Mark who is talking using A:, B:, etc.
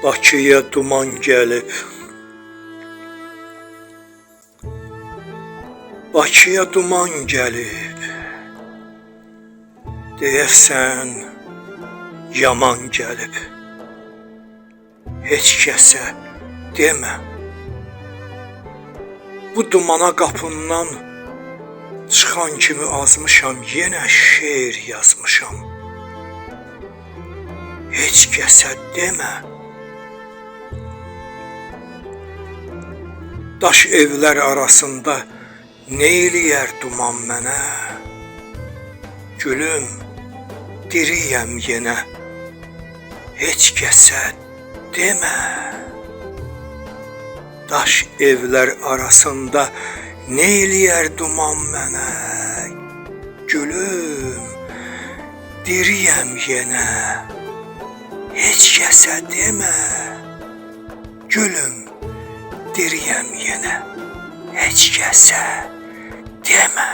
A: Bakıya duman gəlib. Bakıya duman gəlib. Deyərsən yaman gəlib. Heç kəsə demə. Bu dumana qapından çıxan kimi azmışam, yenə şeir yazmışam. Heç kəsə demə. Daş evlər arasında neyləyər duman mənə? Gülüm, diriyəm yenə. Heç kəsə demə. Daş evlər arasında neyləyər duman mənə? Gülüm, diriyəm yenə. Heç kəsə demə. Gülüm, diriyəm yenə. Heç kəsə demə.